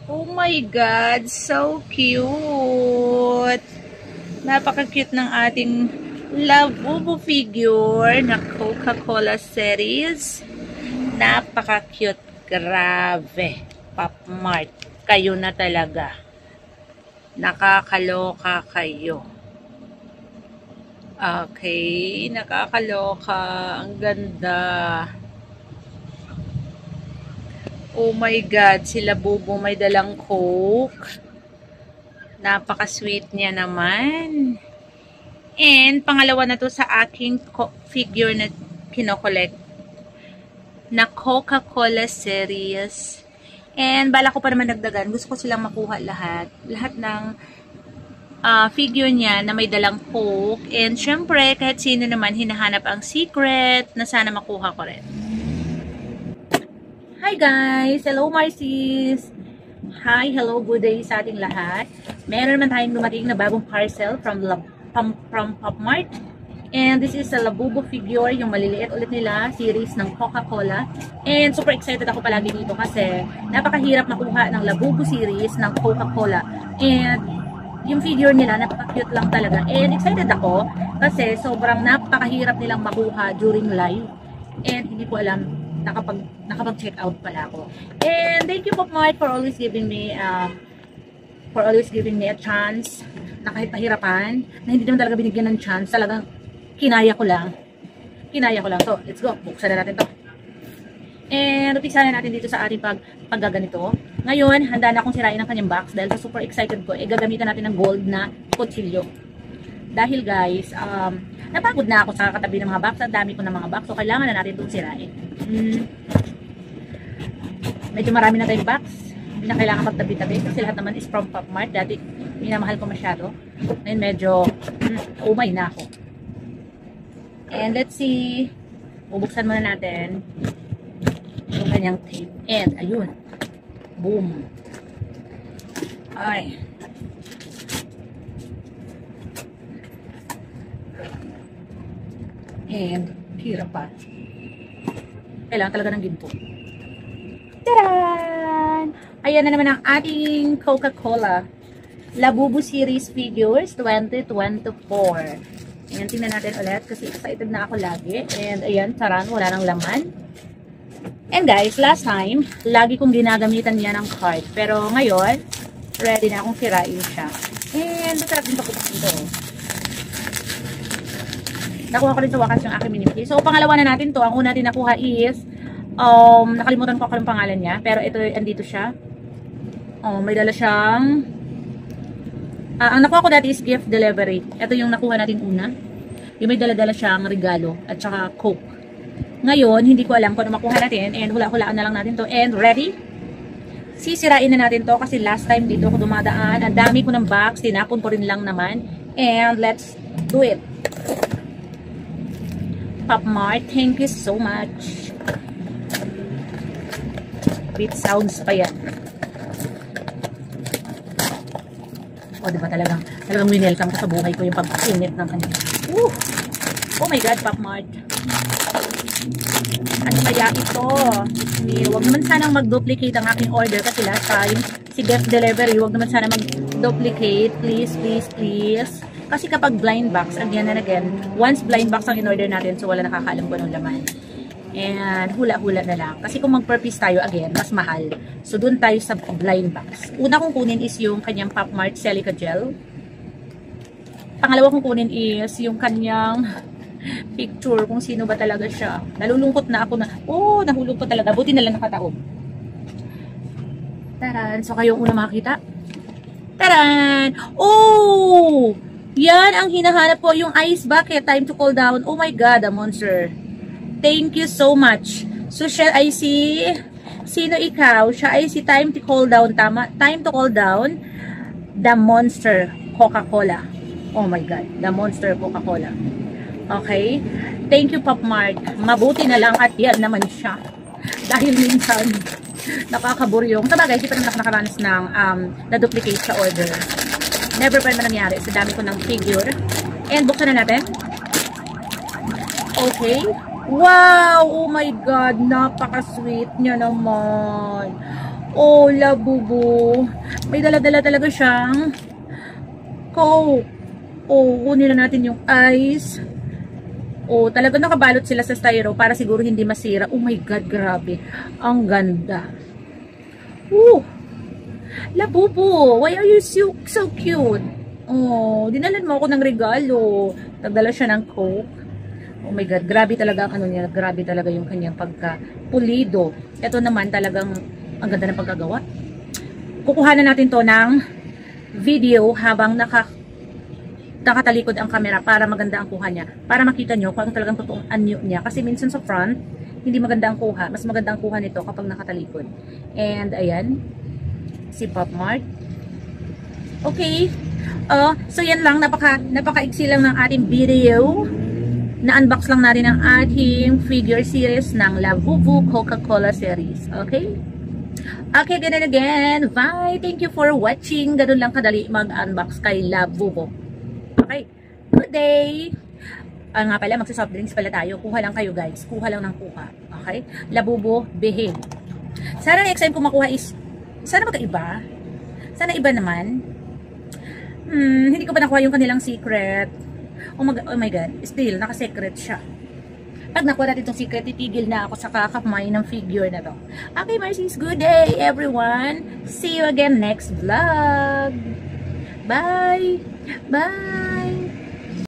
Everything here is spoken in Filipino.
Oh my God, so cute! Napaka-cute ng ating Labubu figure na Coca-Cola series. Napaka-cute. Grabe. Pop Mart. Kayo na talaga. Nakakaloka kayo. Okay. Nakakaloka. Ang ganda. Oh my God. Si Labubu may dalang Coke. Napaka-sweet niya naman. And pangalawa na to sa aking figure na kinokollect na Coca-Cola series. And bala ko pa naman nagdagan. Gusto ko silang makuha lahat. Lahat ng figure niya na may dalang Coke. And syempre, kahit sino naman hinahanap ang secret na sana makuha ko rin. Hi guys! Hello Marcies! Hi! Hello! Good day sa ating lahat. Meron naman tayong dumating na bagong parcel from Pop Mart. And this is a Labubu figure, yung maliliit ulit nila, series ng Coca-Cola. And super excited ako palagi dito kasi napakahirap makuha ng Labubu series ng Coca-Cola. And yung figure nila, napaka-cute lang talaga. And excited ako kasi sobrang napakahirap nilang makuha during live. And hindi ko alam, nakapag-check out pala ako. And thank you Pop Mart for always giving me a chance na kahit pahirapan, na hindi naman talaga binigyan ng chance, talagang kinaya ko lang. So, let's go. Buksan na natin to. And umpisa na natin dito sa ating paggaganito. Ngayon, handa na akong sirain ang kanyang box dahil sa super excited ko, gagamitan natin ng gold na kutsilyo. Dahil guys, napagod na ako sa katabi ng mga box. Ang dami ko ng mga box. So, kailangan na natin itong sirain. Medyo marami na tayong box. Hindi na kailangan magtabi-tabi kasi lahat naman is from Pop Mart. Dati, minamahal ko masyado. Ngayon, medyo umay na ako. And let's see. Bubuksan muna natin yung kanyang tape. And, ayun. Boom. Ay. And, hirap pa. Kailangan talaga ng ginto. Tadaan! Ayan na naman ang ating Coca-Cola Labubu Series Figures 2024. Ayan, tingnan natin ulit kasi excited na ako lagi. And ayan, taran, wala nang laman. And guys, last time, lagi kong ginagamitan niya ng card. Pero ngayon, ready na akong sirain siya. And masarap din pakupasin ito. Nakuha ko rin sa wakas yung aking mini-mini. So, pangalawa na natin to. Ang una natin nakuha is, nakalimutan ko yung pangalan niya. Pero ito, andito siya. May dala siyang, ang nakuha ko dati is gift delivery. Ito yung nakuha natin una. Yung may dala-dala siyang regalo at saka Coke. Ngayon, hindi ko alam kung ano makuha natin. And hula-hulaan na lang natin to. And ready? Sisirain na natin to kasi last time dito ako dumadaan. Ang dami ko ng box. Tinapon ko rin lang naman. And let's do it. Pop Mart, thank you so much. Beat sounds pa yan. O, diba talagang winelcome ka sa buhay ko yung pag-init ng kanila. Oh my God, Pop Mart. Ano kaya ito? Huwag naman sanang mag-duplicate ang aking order kasi last time, si gift delivery, huwag naman sana mag-duplicate. Please, please, please. Kasi kapag blind box, again and again, once blind box ang in-order natin, so wala nakakaalam ko ng laman. And hula-hula na lang. Kasi kung mag-purpose tayo, again, mas mahal. So, dun tayo sa blind box. Una kong kunin is yung kanyang Pop Mart Silica Gel. Pangalawa kong kunin is yung kanyang picture, kung sino ba talaga siya. Nalulungkot na ako na, nahulog ko talaga. Buti na lang nakataob. Taran! So, kayong una makakita? Taran! Oh! Yan ang hinahanap ko, yung ice bucket. Time to cool down. Oh my God, a monster. Thank you so much. So, siya ay si... Sino ikaw? Siya ay si Time to Cool Down. Tama? Time to Cool Down. The Monster Coca-Cola. Oh my God. The Monster Coca-Cola. Okay? Thank you, Pop Mart. Mabuti na lang at yan naman siya. Dahil minsan, nakakaburyong. Sa bagay, hindi pa naman ako nakaranas ng na-duplicate sa order. Never pa naman nangyari. Sa dami ko ng figure. And buksan na natin. Okay. Wow! Oh my God! Napaka-sweet niya naman. Oh, Labubu. May dala-dala talaga siyang Coke. Oh, kunin na natin yung ice. Oh, talaga nakabalot sila sa styro para siguro hindi masira. Oh my God, grabe. Ang ganda. Labubu, why are you so cute? Oh, dinalan mo ako ng regalo. Nagdala siya ng Coke. Oh my God, grabe talaga ang ano niya. Grabe talaga yung kanyang pagka-pulido. Ito naman talagang ang ganda ng pagkagawa. Kukuha na natin to ng video habang nakatalikod ang camera para maganda ang kuha niya. Para makita nyo kung ang talagang totoong anyo niya. Kasi minsan sa front, hindi maganda ang kuha. Mas maganda ang kuha nito kapag nakatalikod. And ayan, si Pop Mart. Okay. So yan lang, napaka-iksi lang ng ating video. Na-unbox lang natin ang ating figure series ng Labubu Coca-Cola series. Okay? Okay, again and again. Bye! Thank you for watching. Ganun lang kadali mag-unbox kay Labubu. Okay? Good day! Nga pala, magsa-soft drinks pala tayo. Kuha lang kayo guys. Kuha lang ng kuha. Okay? Labubu, behave. Sana next time kung makuha is, sana magkaiba. Sana iba naman. Hindi ko pa nakuha yung kanilang secret. Oh my God. Still, naka-secret siya. Pag nakuha natin itong secret, titigil na ako sa kakamay ng figure na to. Okay, Marcy's, good day, everyone. See you again next vlog. Bye! Bye!